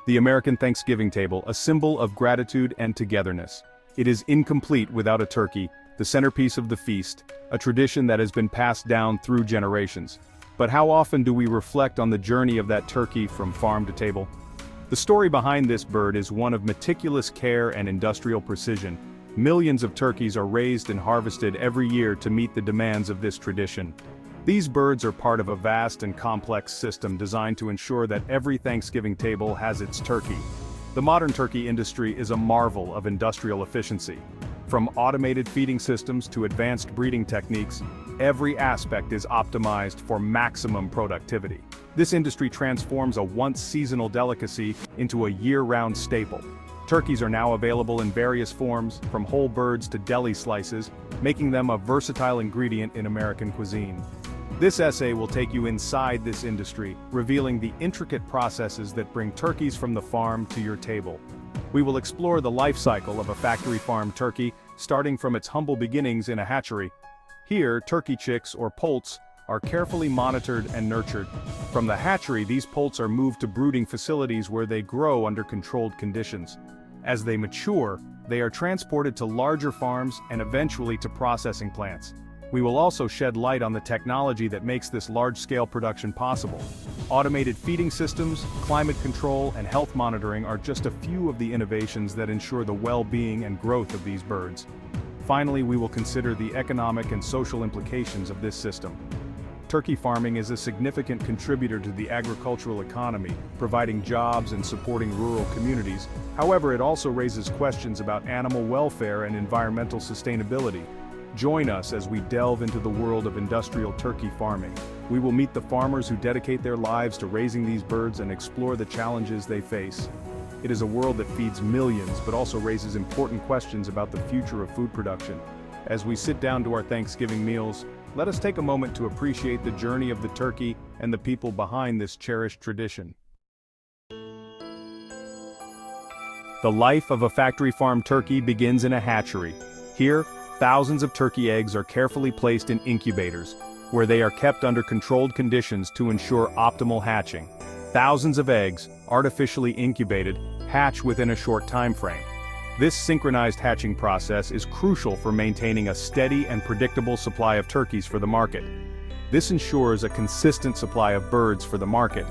The American Thanksgiving table, a symbol of gratitude and togetherness. It is incomplete without a turkey, the centerpiece of the feast, a tradition that has been passed down through generations. But how often do we reflect on the journey of that turkey from farm to table? The story behind this bird is one of meticulous care and industrial precision. Millions of turkeys are raised and harvested every year to meet the demands of this tradition. These birds are part of a vast and complex system designed to ensure that every Thanksgiving table has its turkey. The modern turkey industry is a marvel of industrial efficiency. From automated feeding systems to advanced breeding techniques, every aspect is optimized for maximum productivity. This industry transforms a once seasonal delicacy into a year-round staple. Turkeys are now available in various forms, from whole birds to deli slices, making them a versatile ingredient in American cuisine. This essay will take you inside this industry, revealing the intricate processes that bring turkeys from the farm to your table. We will explore the life cycle of a factory-farmed turkey, starting from its humble beginnings in a hatchery. Here, turkey chicks, or poults, are carefully monitored and nurtured. From the hatchery, these poults are moved to brooding facilities where they grow under controlled conditions. As they mature, they are transported to larger farms and eventually to processing plants. We will also shed light on the technology that makes this large-scale production possible. Automated feeding systems, climate control, and health monitoring are just a few of the innovations that ensure the well-being and growth of these birds. Finally, we will consider the economic and social implications of this system. Turkey farming is a significant contributor to the agricultural economy, providing jobs and supporting rural communities. However, it also raises questions about animal welfare and environmental sustainability. Join us as we delve into the world of industrial turkey farming. We will meet the farmers who dedicate their lives to raising these birds and explore the challenges they face. It is a world that feeds millions but also raises important questions about the future of food production. As we sit down to our Thanksgiving meals, let us take a moment to appreciate the journey of the turkey and the people behind this cherished tradition. The life of a factory-farmed turkey begins in a hatchery. Here, thousands of turkey eggs are carefully placed in incubators, where they are kept under controlled conditions to ensure optimal hatching. Thousands of eggs, artificially incubated, hatch within a short time frame. This synchronized hatching process is crucial for maintaining a steady and predictable supply of turkeys for the market. This ensures a consistent supply of birds for the market.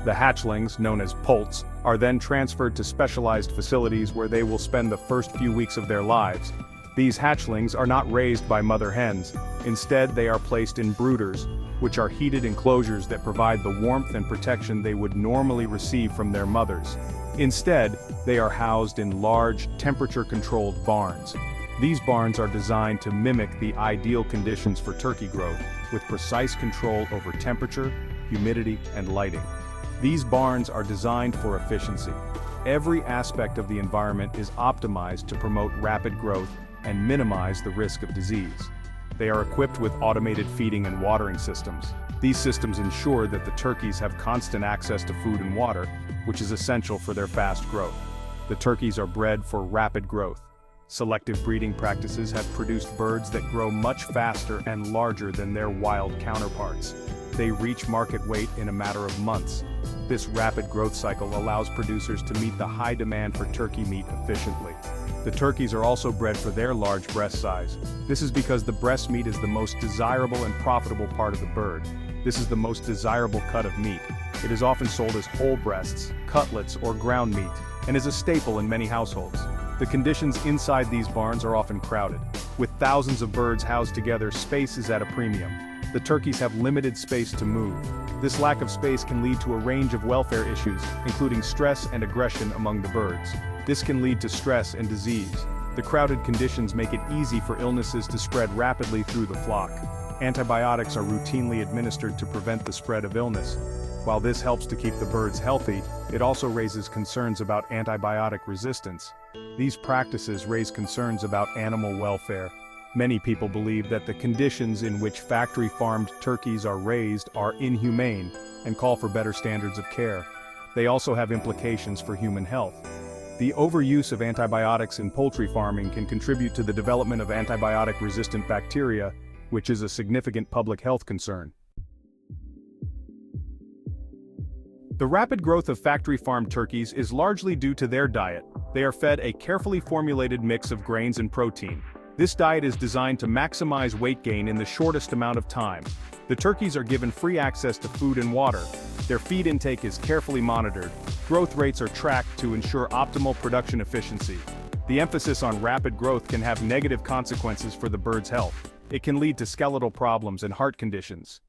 The hatchlings, known as poults, are then transferred to specialized facilities where they will spend the first few weeks of their lives. These hatchlings are not raised by mother hens. Instead, they are placed in brooders, which are heated enclosures that provide the warmth and protection they would normally receive from their mothers. Instead, they are housed in large, temperature-controlled barns. These barns are designed to mimic the ideal conditions for turkey growth, with precise control over temperature, humidity, and lighting. These barns are designed for efficiency. Every aspect of the environment is optimized to promote rapid growth and minimize the risk of disease. They are equipped with automated feeding and watering systems. These systems ensure that the turkeys have constant access to food and water, which is essential for their fast growth. The turkeys are bred for rapid growth. Selective breeding practices have produced birds that grow much faster and larger than their wild counterparts. They reach market weight in a matter of months. This rapid growth cycle allows producers to meet the high demand for turkey meat efficiently. The turkeys are also bred for their large breast size. This is because the breast meat is the most desirable and profitable part of the bird. This is the most desirable cut of meat. It is often sold as whole breasts, cutlets, or ground meat, and is a staple in many households. The conditions inside these barns are often crowded. With thousands of birds housed together, space is at a premium. The turkeys have limited space to move. This lack of space can lead to a range of welfare issues, including stress and aggression among the birds. This can lead to stress and disease. The crowded conditions make it easy for illnesses to spread rapidly through the flock. Antibiotics are routinely administered to prevent the spread of illness. While this helps to keep the birds healthy, it also raises concerns about antibiotic resistance. These practices raise concerns about animal welfare. Many people believe that the conditions in which factory-farmed turkeys are raised are inhumane and call for better standards of care. They also have implications for human health. The overuse of antibiotics in poultry farming can contribute to the development of antibiotic-resistant bacteria, which is a significant public health concern. The rapid growth of factory-farmed turkeys is largely due to their diet. They are fed a carefully formulated mix of grains and protein. This diet is designed to maximize weight gain in the shortest amount of time. The turkeys are given free access to food and water. Their feed intake is carefully monitored. Growth rates are tracked to ensure optimal production efficiency. The emphasis on rapid growth can have negative consequences for the bird's health. It can lead to skeletal problems and heart conditions.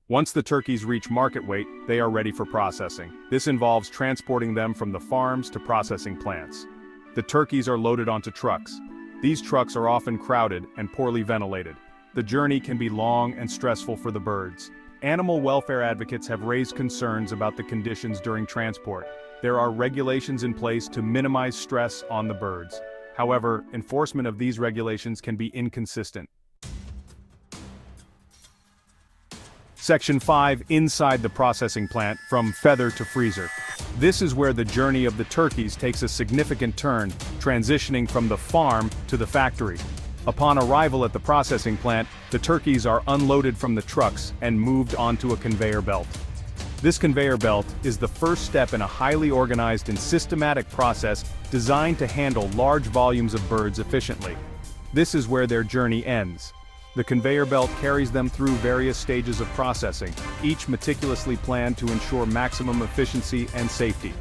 Once the turkeys reach market weight, they are ready for processing. This involves transporting them from the farms to processing plants. The turkeys are loaded onto trucks. These trucks are often crowded and poorly ventilated. The journey can be long and stressful for the birds. Animal welfare advocates have raised concerns about the conditions during transport. There are regulations in place to minimize stress on the birds. However, enforcement of these regulations can be inconsistent. Section 5. Inside the processing plant, from feather to freezer. This is where the journey of the turkeys takes a significant turn, transitioning from the farm to the factory. Upon arrival at the processing plant, the turkeys are unloaded from the trucks and moved onto a conveyor belt. This conveyor belt is the first step in a highly organized and systematic process designed to handle large volumes of birds efficiently. This is where their journey ends. The conveyor belt carries them through various stages of processing, each meticulously planned to ensure maximum efficiency and safety.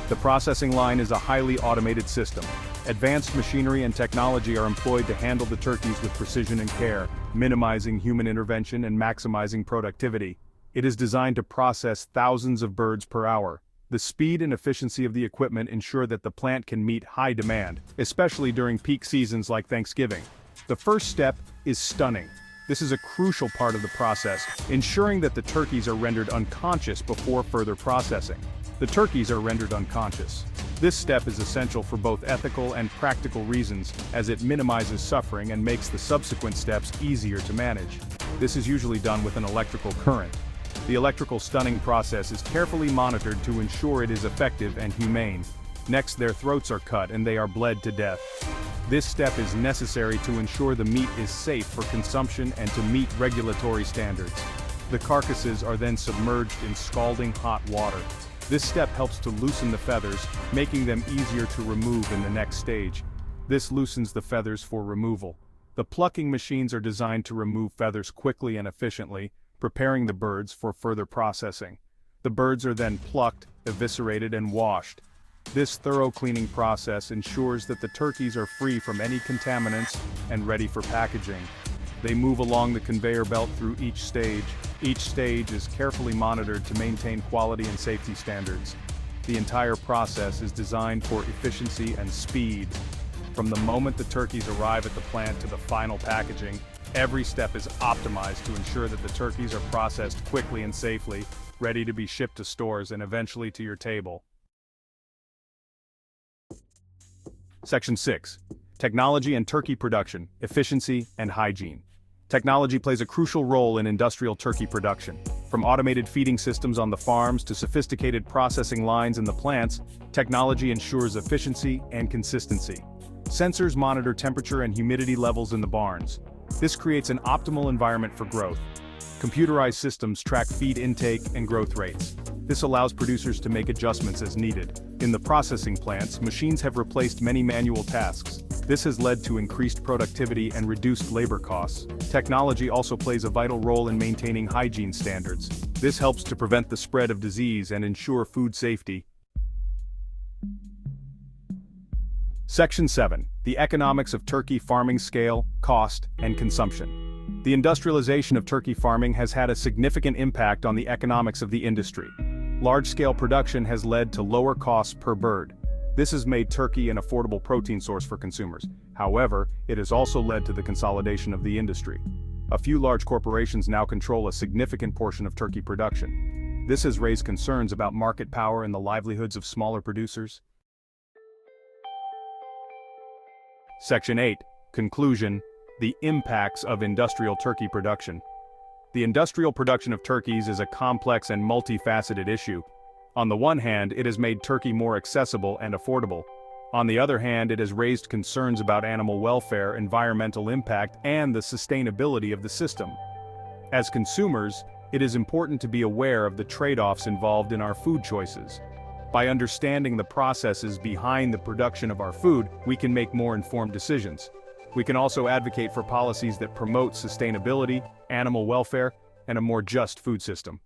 The processing line is a highly automated system. Advanced machinery and technology are employed to handle the turkeys with precision and care, minimizing human intervention and maximizing productivity. It is designed to process thousands of birds per hour. The speed and efficiency of the equipment ensure that the plant can meet high demand, especially during peak seasons like Thanksgiving. The first step is stunning. This is a crucial part of the process, ensuring that the turkeys are rendered unconscious before further processing. The turkeys are rendered unconscious. This step is essential for both ethical and practical reasons, as it minimizes suffering and makes the subsequent steps easier to manage. This is usually done with an electrical current. The electrical stunning process is carefully monitored to ensure it is effective and humane. Next, their throats are cut and they are bled to death. This step is necessary to ensure the meat is safe for consumption and to meet regulatory standards. The carcasses are then submerged in scalding hot water. This step helps to loosen the feathers, making them easier to remove in the next stage. This loosens the feathers for removal. The plucking machines are designed to remove feathers quickly and efficiently, preparing the birds for further processing. The birds are then plucked, eviscerated, and washed. This thorough cleaning process ensures that the turkeys are free from any contaminants and ready for packaging. They move along the conveyor belt through each stage. Each stage is carefully monitored to maintain quality and safety standards. The entire process is designed for efficiency and speed. From the moment the turkeys arrive at the plant to the final packaging, every step is optimized to ensure that the turkeys are processed quickly and safely, ready to be shipped to stores and eventually to your table. Section 6. Technology and turkey production, efficiency and hygiene. Technology plays a crucial role in industrial turkey production. From automated feeding systems on the farms to sophisticated processing lines in the plants, technology ensures efficiency and consistency. Sensors monitor temperature and humidity levels in the barns. This creates an optimal environment for growth. Computerized systems track feed intake and growth rates. This allows producers to make adjustments as needed. In the processing plants, machines have replaced many manual tasks. This has led to increased productivity and reduced labor costs. Technology also plays a vital role in maintaining hygiene standards. This helps to prevent the spread of disease and ensure food safety. Section 7. The economics of turkey farming: scale, cost, and consumption. The industrialization of turkey farming has had a significant impact on the economics of the industry. Large-scale production has led to lower costs per bird. This has made turkey an affordable protein source for consumers. However, it has also led to the consolidation of the industry. A few large corporations now control a significant portion of turkey production. This has raised concerns about market power and the livelihoods of smaller producers. Section 8. Conclusion: the impacts of industrial turkey production. The industrial production of turkeys is a complex and multifaceted issue. On the one hand, it has made turkey more accessible and affordable. On the other hand, it has raised concerns about animal welfare, environmental impact, and the sustainability of the system. As consumers, it is important to be aware of the trade-offs involved in our food choices. By understanding the processes behind the production of our food, we can make more informed decisions. We can also advocate for policies that promote sustainability, animal welfare, and a more just food system.